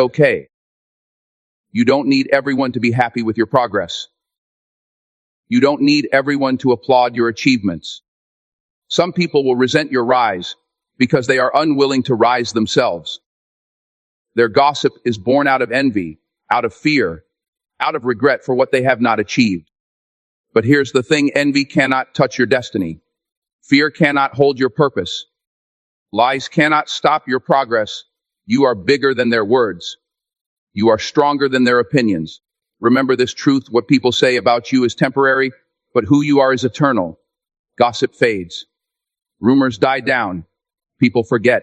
Okay. You don't need everyone to be happy with your progress. You don't need everyone to applaud your achievements. Some people will resent your rise because they are unwilling to rise themselves. Their gossip is born out of envy, out of fear, out of regret for what they have not achieved. But here's the thing: envy cannot touch your destiny. Fear cannot hold your purpose. Lies cannot stop your progress. You are bigger than their words. You are stronger than their opinions. Remember this truth: what people say about you is temporary, but who you are is eternal. Gossip fades. Rumors die down. People forget.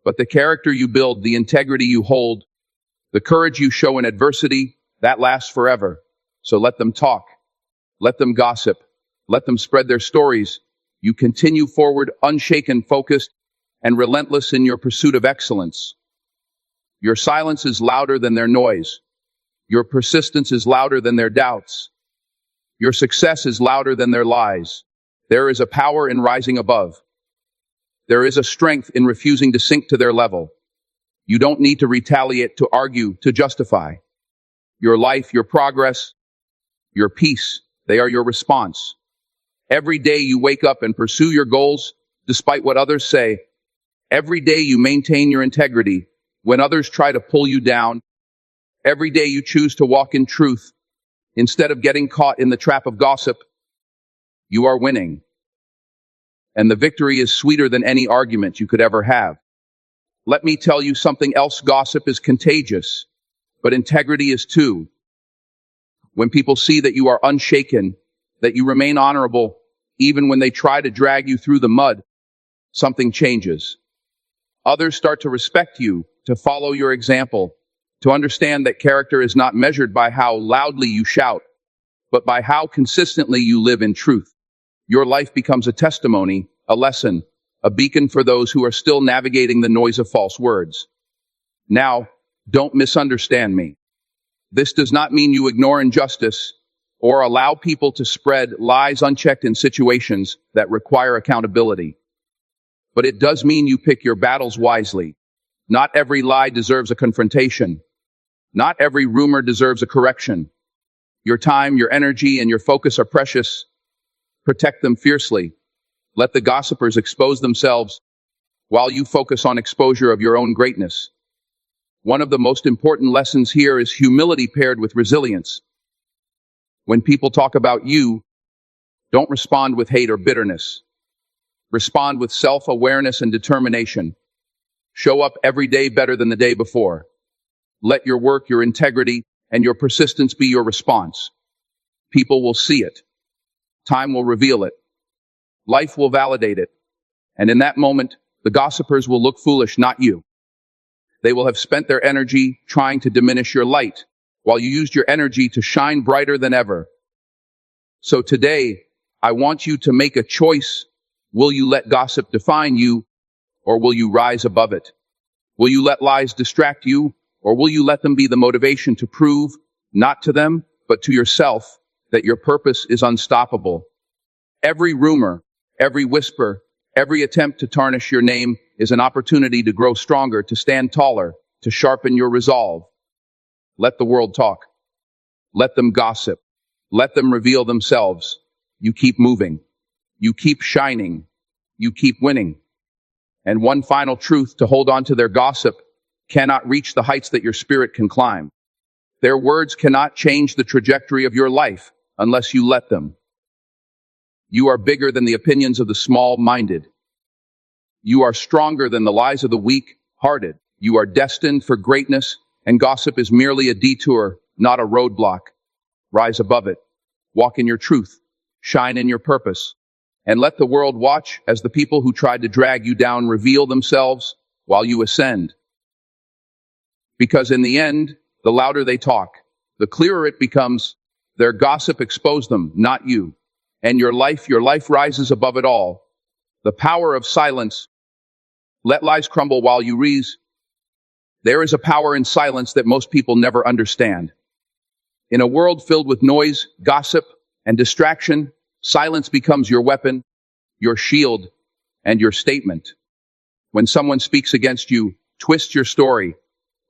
But the character you build, the integrity you hold, the courage you show in adversity, that lasts forever. So let them talk. Let them gossip. Let them spread their stories. You continue forward, unshaken, focused, and relentless in your pursuit of excellence. Your silence is louder than their noise. Your persistence is louder than their doubts. Your success is louder than their lies. There is a power in rising above. There is a strength in refusing to sink to their level. You don't need to retaliate, to argue, to justify. Your life, your progress, your peace, they are your response. Every day you wake up and pursue your goals, despite what others say. Every day you maintain your integrity when others try to pull you down. Every day you choose to walk in truth instead of getting caught in the trap of gossip. You are winning. And the victory is sweeter than any argument you could ever have. Let me tell you something else: gossip is contagious, but integrity is too. When people see that you are unshaken, that you remain honorable, even when they try to drag you through the mud, something changes. Others start to respect you, to follow your example, to understand that character is not measured by how loudly you shout, but by how consistently you live in truth. Your life becomes a testimony, a lesson, a beacon for those who are still navigating the noise of false words. Now, don't misunderstand me. This does not mean you ignore injustice or allow people to spread lies unchecked in situations that require accountability. But it does mean you pick your battles wisely. Not every lie deserves a confrontation. Not every rumor deserves a correction. Your time, your energy, and your focus are precious. Protect them fiercely. Let the gossipers expose themselves while you focus on exposure of your own greatness. One of the most important lessons here is humility paired with resilience. When people talk about you, don't respond with hate or bitterness. Respond with self-awareness and determination. Show up every day better than the day before. Let your work, your integrity, and your persistence be your response. People will see it. Time will reveal it. Life will validate it. And in that moment, the gossipers will look foolish, not you. They will have spent their energy trying to diminish your light, while you used your energy to shine brighter than ever. So today, I want you to make a choice. Will you let gossip define you, or will you rise above it? Will you let lies distract you, or will you let them be the motivation to prove, not to them, but to yourself, that your purpose is unstoppable? Every rumor, every whisper, every attempt to tarnish your name is an opportunity to grow stronger, to stand taller, to sharpen your resolve. Let the world talk. Let them gossip. Let them reveal themselves. You keep moving. You keep shining. You keep winning. And one final truth: to hold on to their gossip cannot reach the heights that your spirit can climb. Their words cannot change the trajectory of your life unless you let them. You are bigger than the opinions of the small-minded. You are stronger than the lies of the weak-hearted. You are destined for greatness, and gossip is merely a detour, not a roadblock. Rise above it. Walk in your truth. Shine in your purpose. And let the world watch as the people who tried to drag you down reveal themselves while you ascend. Because in the end, the louder they talk, the clearer it becomes. Their gossip exposed them, not you. And your life rises above it all. The power of silence. Let lies crumble while you rise. There is a power in silence that most people never understand. In a world filled with noise, gossip, and distraction, silence becomes your weapon, your shield, and your statement. When someone speaks against you, twist your story,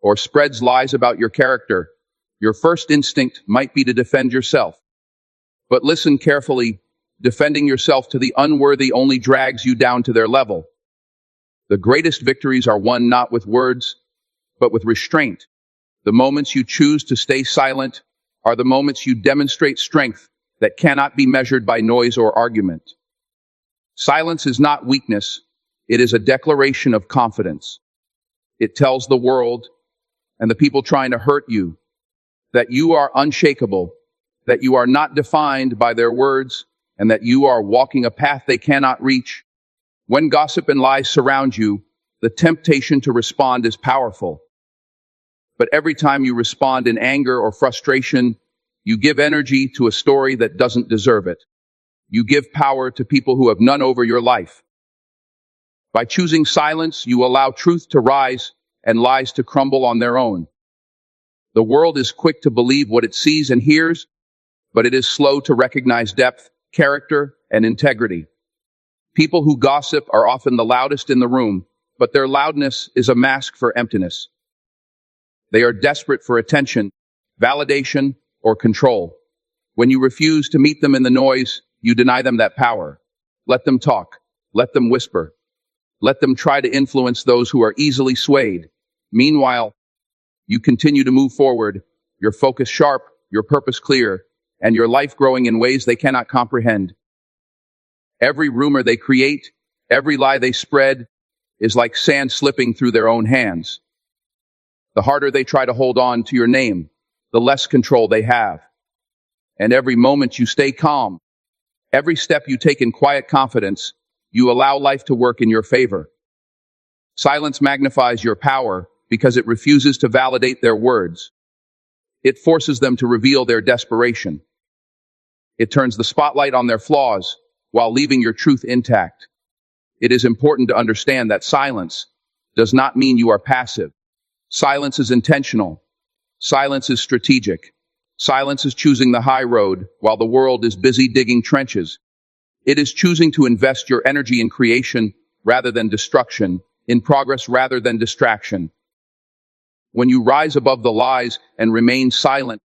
or spreads lies about your character, your first instinct might be to defend yourself. But listen carefully, defending yourself to the unworthy only drags you down to their level. The greatest victories are won not with words, but with restraint. The moments you choose to stay silent are the moments you demonstrate strength that cannot be measured by noise or argument. Silence is not weakness, it is a declaration of confidence. It tells the world and the people trying to hurt you that you are unshakable, that you are not defined by their words, and that you are walking a path they cannot reach. When gossip and lies surround you, the temptation to respond is powerful. But every time you respond in anger or frustration, you give energy to a story that doesn't deserve it. You give power to people who have none over your life. By choosing silence, you allow truth to rise and lies to crumble on their own. The world is quick to believe what it sees and hears, but it is slow to recognize depth, character, and integrity. People who gossip are often the loudest in the room, but their loudness is a mask for emptiness. They are desperate for attention, validation, or control. When you refuse to meet them in the noise, you deny them that power. Let them talk. Let them whisper. Let them try to influence those who are easily swayed. Meanwhile, you continue to move forward, your focus sharp, your purpose clear, and your life growing in ways they cannot comprehend. Every rumor they create, every lie they spread, is like sand slipping through their own hands. The harder they try to hold on to your name, the less control they have. And every moment you stay calm, every step you take in quiet confidence, you allow life to work in your favor. Silence magnifies your power because it refuses to validate their words. It forces them to reveal their desperation. It turns the spotlight on their flaws while leaving your truth intact. It is important to understand that silence does not mean you are passive. Silence is intentional. Silence is strategic. Silence is choosing the high road while the world is busy digging trenches. It is choosing to invest your energy in creation rather than destruction, in progress rather than distraction. When you rise above the lies and remain silent,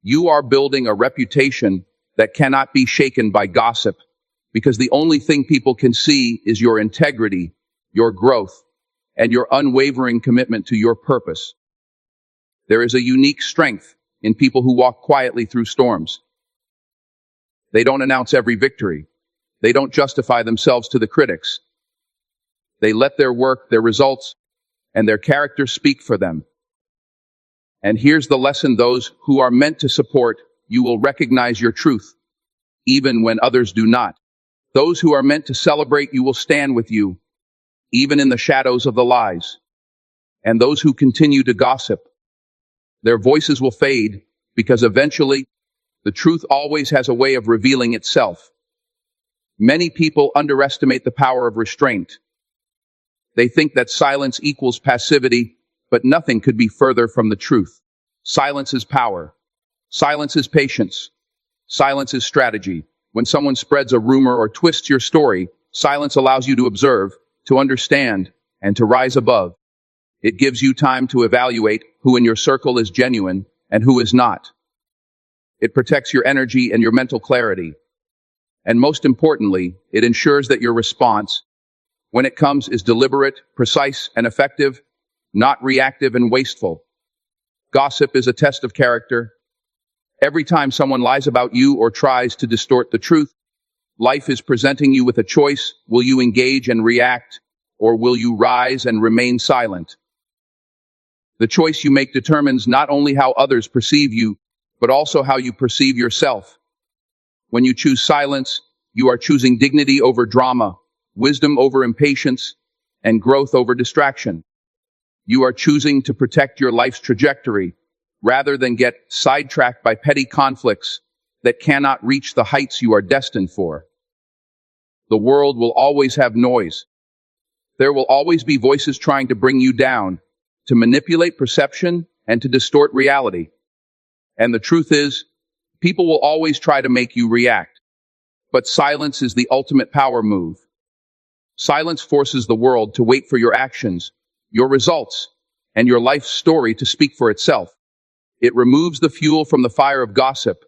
you are building a reputation that cannot be shaken by gossip, because the only thing people can see is your integrity, your growth, and your unwavering commitment to your purpose. There is a unique strength in people who walk quietly through storms. They don't announce every victory. They don't justify themselves to the critics. They let their work, their results, and their character speak for them. And here's the lesson: those who are meant to support you will recognize your truth, even when others do not. Those who are meant to celebrate you will stand with you, even in the shadows of the lies. And those who continue to gossip, their voices will fade, because eventually, the truth always has a way of revealing itself. Many people underestimate the power of restraint. They think that silence equals passivity, but nothing could be further from the truth. Silence is power. Silence is patience. Silence is strategy. When someone spreads a rumor or twists your story, silence allows you to observe, to understand, and to rise above. It gives you time to evaluate who in your circle is genuine and who is not. It protects your energy and your mental clarity. And most importantly, it ensures that your response, when it comes, is deliberate, precise, and effective, not reactive and wasteful. Gossip is a test of character. Every time someone lies about you or tries to distort the truth, life is presenting you with a choice. Will you engage and react, or will you rise and remain silent? The choice you make determines not only how others perceive you, but also how you perceive yourself. When you choose silence, you are choosing dignity over drama, wisdom over impatience, and growth over distraction. You are choosing to protect your life's trajectory, rather than get sidetracked by petty conflicts that cannot reach the heights you are destined for. The world will always have noise. There will always be voices trying to bring you down, to manipulate perception, and to distort reality. And the truth is, people will always try to make you react. But silence is the ultimate power move. Silence forces the world to wait for your actions, your results, and your life's story to speak for itself. It removes the fuel from the fire of gossip.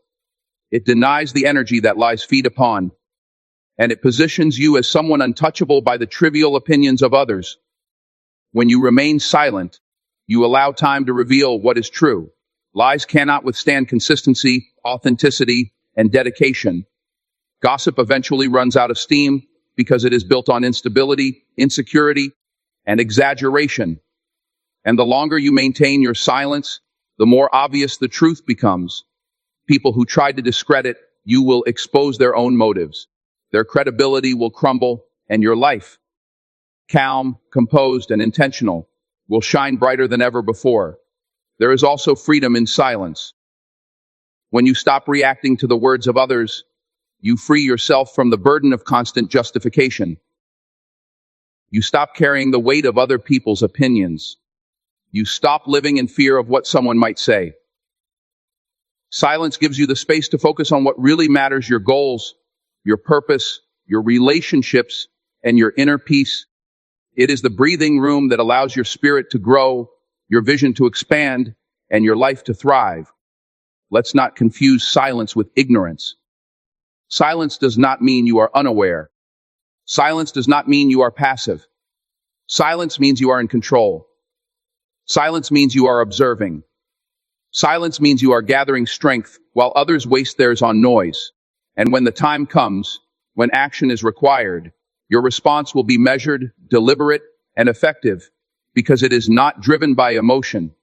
It denies the energy that lies feed upon, and it positions you as someone untouchable by the trivial opinions of others. When you remain silent, you allow time to reveal what is true. Lies cannot withstand consistency, authenticity, and dedication. Gossip eventually runs out of steam because it is built on instability, insecurity, and exaggeration. And the longer you maintain your silence, the more obvious the truth becomes. People who try to discredit you will expose their own motives. Their credibility will crumble, and your life, calm, composed, and intentional, will shine brighter than ever before. There is also freedom in silence. When you stop reacting to the words of others, you free yourself from the burden of constant justification. You stop carrying the weight of other people's opinions. You stop living in fear of what someone might say. Silence gives you the space to focus on what really matters: your goals, your purpose, your relationships, and your inner peace. It is the breathing room that allows your spirit to grow, your vision to expand, and your life to thrive. Let's not confuse silence with ignorance. Silence does not mean you are unaware. Silence does not mean you are passive. Silence means you are in control. Silence means you are observing. Silence means you are gathering strength while others waste theirs on noise. And when the time comes, when action is required, your response will be measured, deliberate, and effective, because it is not driven by emotion.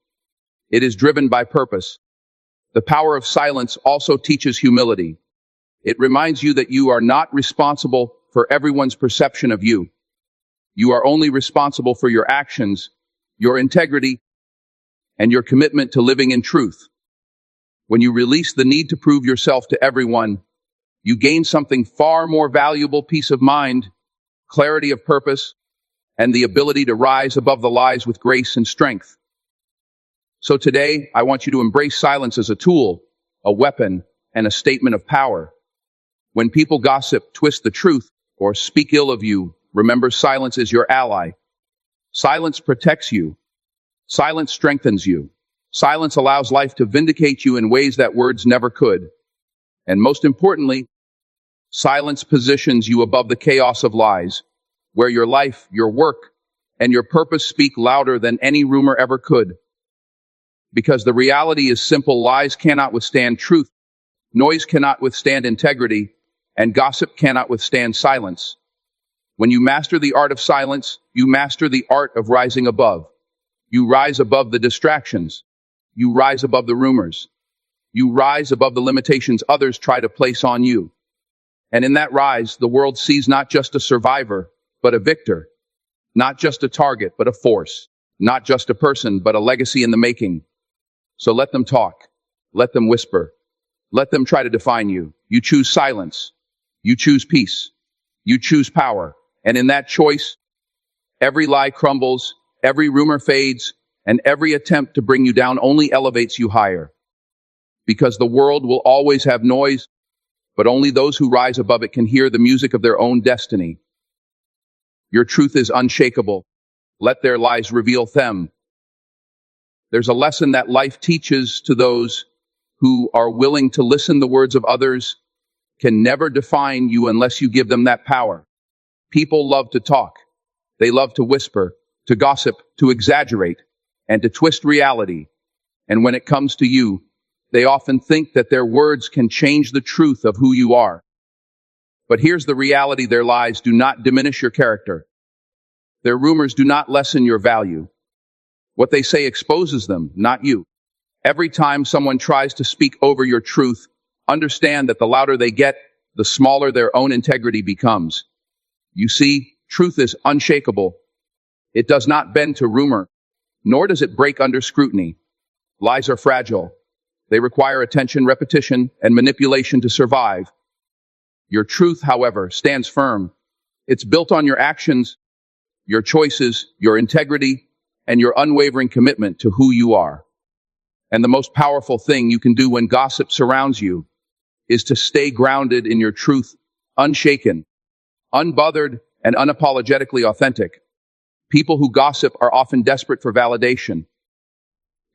It is driven by purpose. The power of silence also teaches humility. It reminds you that you are not responsible for everyone's perception of you. You are only responsible for your actions, your integrity, and your commitment to living in truth. When you release the need to prove yourself to everyone, you gain something far more valuable: peace of mind, clarity of purpose, and the ability to rise above the lies with grace and strength. So today, I want you to embrace silence as a tool, a weapon, and a statement of power. When people gossip, twist the truth, or speak ill of you, remember silence is your ally. Silence protects you. Silence strengthens you. Silence allows life to vindicate you in ways that words never could. And most importantly, silence positions you above the chaos of lies, where your life, your work, and your purpose speak louder than any rumor ever could. Because the reality is simple: lies cannot withstand truth, noise cannot withstand integrity, and gossip cannot withstand silence. When you master the art of silence, you master the art of rising above. You rise above the distractions. You rise above the rumors. You rise above the limitations others try to place on you. And in that rise, the world sees not just a survivor, but a victor. Not just a target, but a force. Not just a person, but a legacy in the making. So let them talk. Let them whisper. Let them try to define you. You choose silence. You choose peace. You choose power. And in that choice, every lie crumbles, every rumor fades, and every attempt to bring you down only elevates you higher. Because the world will always have noise, but only those who rise above it can hear the music of their own destiny. Your truth is unshakable. Let their lies reveal them. There's a lesson that life teaches to those who are willing to listen. The words of others can never define you unless you give them that power. People love to talk. They love to whisper, to gossip, to exaggerate, and to twist reality. And when it comes to you, they often think that their words can change the truth of who you are. But here's the reality: their lies do not diminish your character. Their rumors do not lessen your value. What they say exposes them, not you. Every time someone tries to speak over your truth, understand that the louder they get, the smaller their own integrity becomes. You see, truth is unshakable. It does not bend to rumor, nor does it break under scrutiny. Lies are fragile. They require attention, repetition, and manipulation to survive. Your truth, however, stands firm. It's built on your actions, your choices, your integrity, and your unwavering commitment to who you are. And the most powerful thing you can do when gossip surrounds you is to stay grounded in your truth, unshaken, unbothered, and unapologetically authentic. People who gossip are often desperate for validation.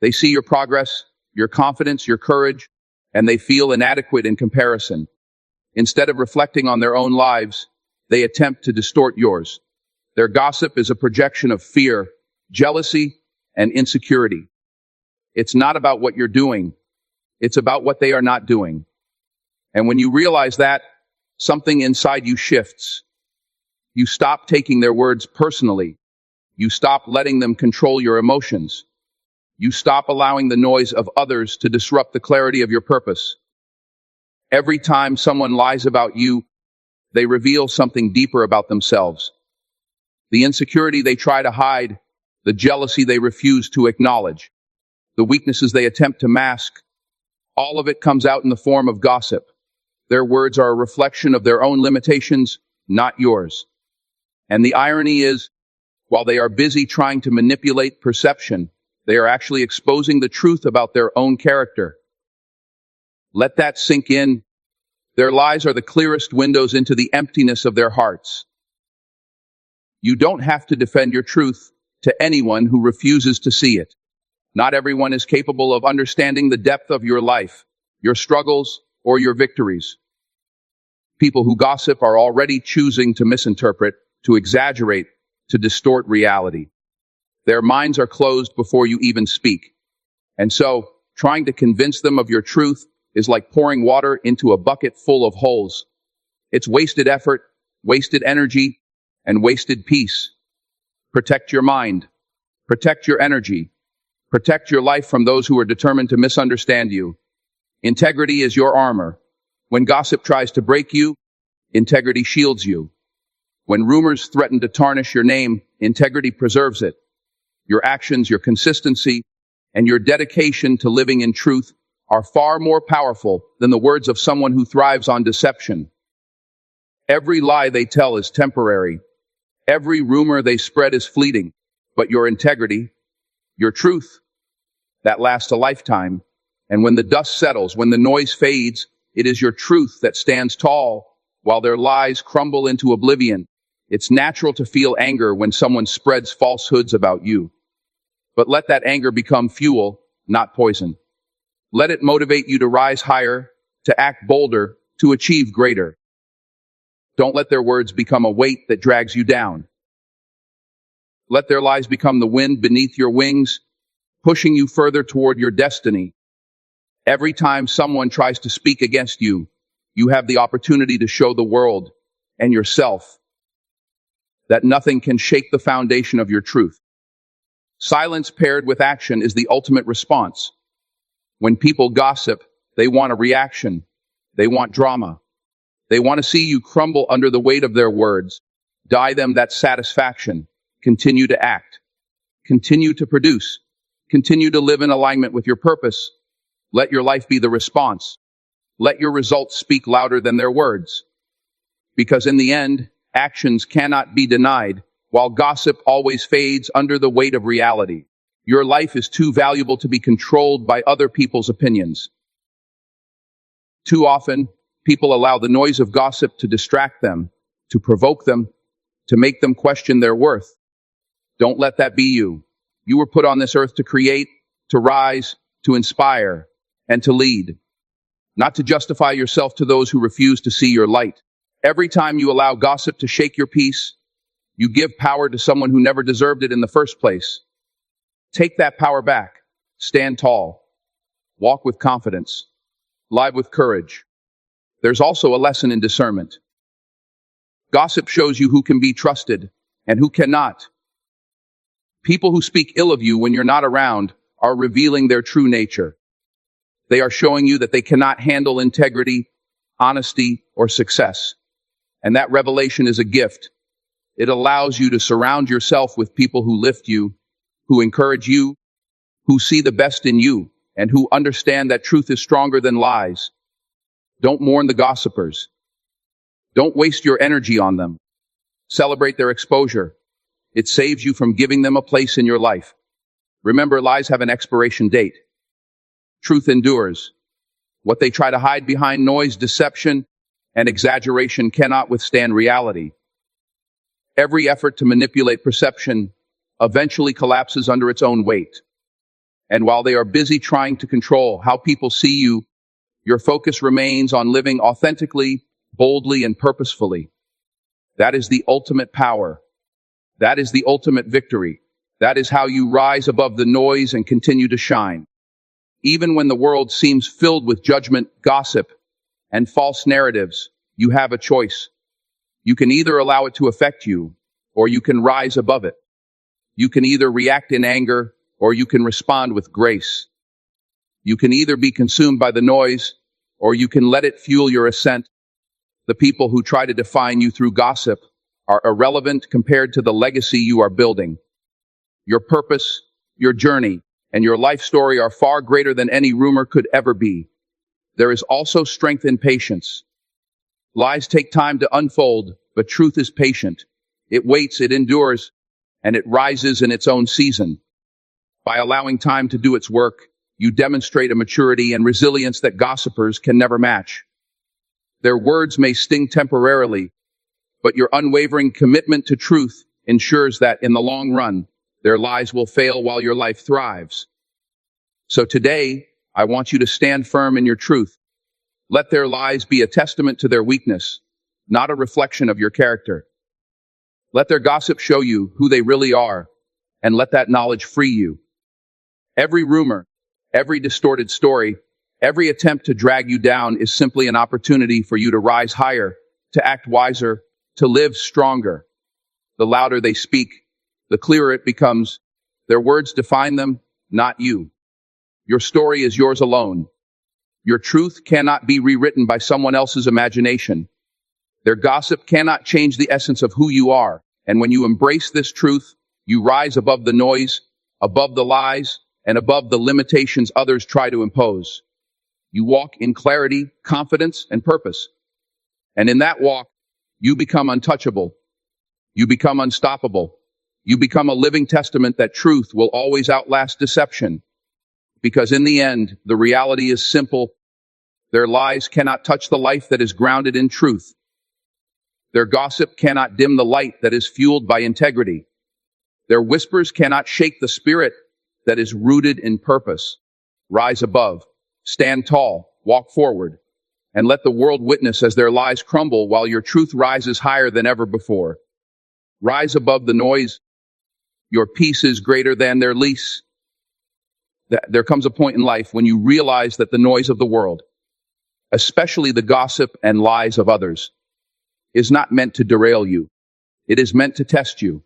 They see your progress, your confidence, your courage, and they feel inadequate in comparison. Instead of reflecting on their own lives, they attempt to distort yours. Their gossip is a projection of fear, jealousy, and insecurity. It's not about what you're doing. It's about what they are not doing. And when you realize that, something inside you shifts. You stop taking their words personally. You stop letting them control your emotions. You stop allowing the noise of others to disrupt the clarity of your purpose. Every time someone lies about you, they reveal something deeper about themselves. The insecurity they try to hide, the jealousy they refuse to acknowledge, the weaknesses they attempt to mask, all of it comes out in the form of gossip. Their words are a reflection of their own limitations, not yours. And the irony is, while they are busy trying to manipulate perception, they are actually exposing the truth about their own character. Let that sink in. Their lies are the clearest windows into the emptiness of their hearts. You don't have to defend your truth to anyone who refuses to see it. Not everyone is capable of understanding the depth of your life, your struggles, or your victories. People who gossip are already choosing to misinterpret, to exaggerate, to distort reality. Their minds are closed before you even speak. And so, trying to convince them of your truth is like pouring water into a bucket full of holes. It's wasted effort, wasted energy, and wasted peace. Protect your mind. Protect your energy. Protect your life from those who are determined to misunderstand you. Integrity is your armor. When gossip tries to break you, integrity shields you. When rumors threaten to tarnish your name, integrity preserves it. Your actions, your consistency, and your dedication to living in truth are far more powerful than the words of someone who thrives on deception. Every lie they tell is temporary. Every rumor they spread is fleeting. But your integrity, your truth, that lasts a lifetime. And when the dust settles, when the noise fades, it is your truth that stands tall while their lies crumble into oblivion. It's natural to feel anger when someone spreads falsehoods about you. But let that anger become fuel, not poison. Let it motivate you to rise higher, to act bolder, to achieve greater. Don't let their words become a weight that drags you down. Let their lies become the wind beneath your wings, pushing you further toward your destiny. Every time someone tries to speak against you, you have the opportunity to show the world and yourself that nothing can shake the foundation of your truth. Silence paired with action is the ultimate response. When people gossip, they want a reaction. They want drama. They want to see you crumble under the weight of their words. Dye them that satisfaction. Continue to act. Continue to produce. Continue to live in alignment with your purpose. Let your life be the response. Let your results speak louder than their words. Because in the end, actions cannot be denied, while gossip always fades under the weight of reality. Your life is too valuable to be controlled by other people's opinions. Too often, people allow the noise of gossip to distract them, to provoke them, to make them question their worth. Don't let that be you. You were put on this earth to create, to rise, to inspire, and to lead. Not to justify yourself to those who refuse to see your light. Every time you allow gossip to shake your peace, you give power to someone who never deserved it in the first place. Take that power back. Stand tall. Walk with confidence. Live with courage. There's also a lesson in discernment. Gossip shows you who can be trusted and who cannot. People who speak ill of you when you're not around are revealing their true nature. They are showing you that they cannot handle integrity, honesty, or success. And that revelation is a gift. It allows you to surround yourself with people who lift you, who encourage you, who see the best in you, and who understand that truth is stronger than lies. Don't mourn the gossipers. Don't waste your energy on them. Celebrate their exposure. It saves you from giving them a place in your life. Remember, lies have an expiration date. Truth endures. What they try to hide behind noise, deception, and exaggeration cannot withstand reality. Every effort to manipulate perception eventually collapses under its own weight. And while they are busy trying to control how people see you, your focus remains on living authentically, boldly, and purposefully. That is the ultimate power. That is the ultimate victory. That is how you rise above the noise and continue to shine. Even when the world seems filled with judgment, gossip, and false narratives, you have a choice. You can either allow it to affect you, or you can rise above it. You can either react in anger, or you can respond with grace. You can either be consumed by the noise, or you can let it fuel your ascent. The people who try to define you through gossip are irrelevant compared to the legacy you are building. Your purpose, your journey, and your life story are far greater than any rumor could ever be. There is also strength in patience. Lies take time to unfold, but truth is patient. It waits, it endures, and it rises in its own season. By allowing time to do its work, you demonstrate a maturity and resilience that gossipers can never match. Their words may sting temporarily, but your unwavering commitment to truth ensures that in the long run, their lies will fail while your life thrives. So today, I want you to stand firm in your truth. Let their lies be a testament to their weakness, not a reflection of your character. Let their gossip show you who they really are, and let that knowledge free you. Every rumor, every distorted story, every attempt to drag you down is simply an opportunity for you to rise higher, to act wiser, to live stronger. The louder they speak, the clearer it becomes. Their words define them, not you. Your story is yours alone. Your truth cannot be rewritten by someone else's imagination. Their gossip cannot change the essence of who you are. And when you embrace this truth, you rise above the noise, above the lies, and above the limitations others try to impose. You walk in clarity, confidence, and purpose. And in that walk, you become untouchable. You become unstoppable. You become a living testament that truth will always outlast deception. Because in the end, the reality is simple. Their lies cannot touch the life that is grounded in truth. Their gossip cannot dim the light that is fueled by integrity. Their whispers cannot shake the spirit that is rooted in purpose. Rise above, stand tall, walk forward, and let the world witness as their lies crumble while your truth rises higher than ever before. Rise above the noise. Your peace is greater than their lease. There comes a point in life when you realize that the noise of the world, especially the gossip and lies of others, is not meant to derail you. It is meant to test you.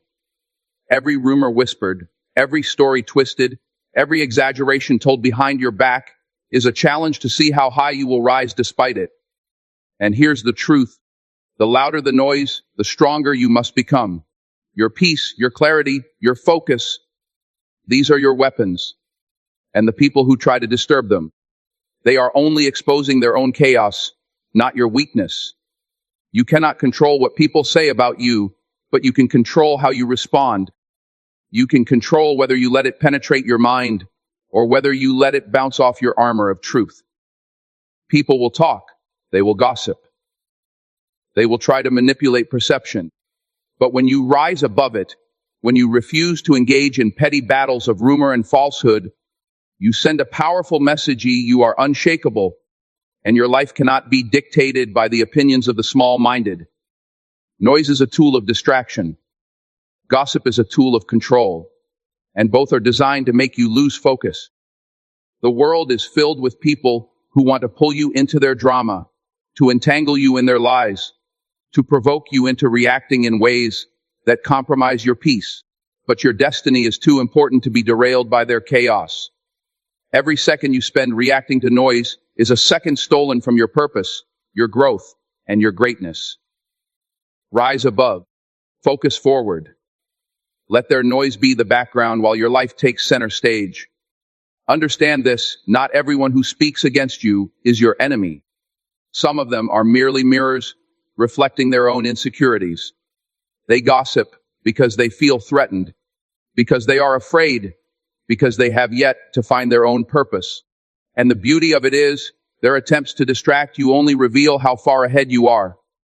Every rumor whispered, every story twisted, every exaggeration told behind your back is a challenge to see how high you will rise despite it. And here's the truth. The louder the noise, the stronger you must become. Your peace, your clarity, your focus, these are your weapons. And the people who try to disturb them, they are only exposing their own chaos, not your weakness. You cannot control what people say about you, but you can control how you respond. You can control whether you let it penetrate your mind or whether you let it bounce off your armor of truth. People will talk. They will gossip. They will try to manipulate perception. But when you rise above it, when you refuse to engage in petty battles of rumor and falsehood, you send a powerful message: you are unshakable, and your life cannot be dictated by the opinions of the small-minded. Noise is a tool of distraction. Gossip is a tool of control, and both are designed to make you lose focus. The world is filled with people who want to pull you into their drama, to entangle you in their lies, to provoke you into reacting in ways that compromise your peace. But your destiny is too important to be derailed by their chaos. Every second you spend reacting to noise is a second stolen from your purpose, your growth, and your greatness. Rise above. Focus forward. Let their noise be the background while your life takes center stage. Understand this: not everyone who speaks against you is your enemy. Some of them are merely mirrors, reflecting their own insecurities. They gossip because they feel threatened, because they are afraid, because they have yet to find their own purpose. And the beauty of it is, their attempts to distract you only reveal how far ahead you are.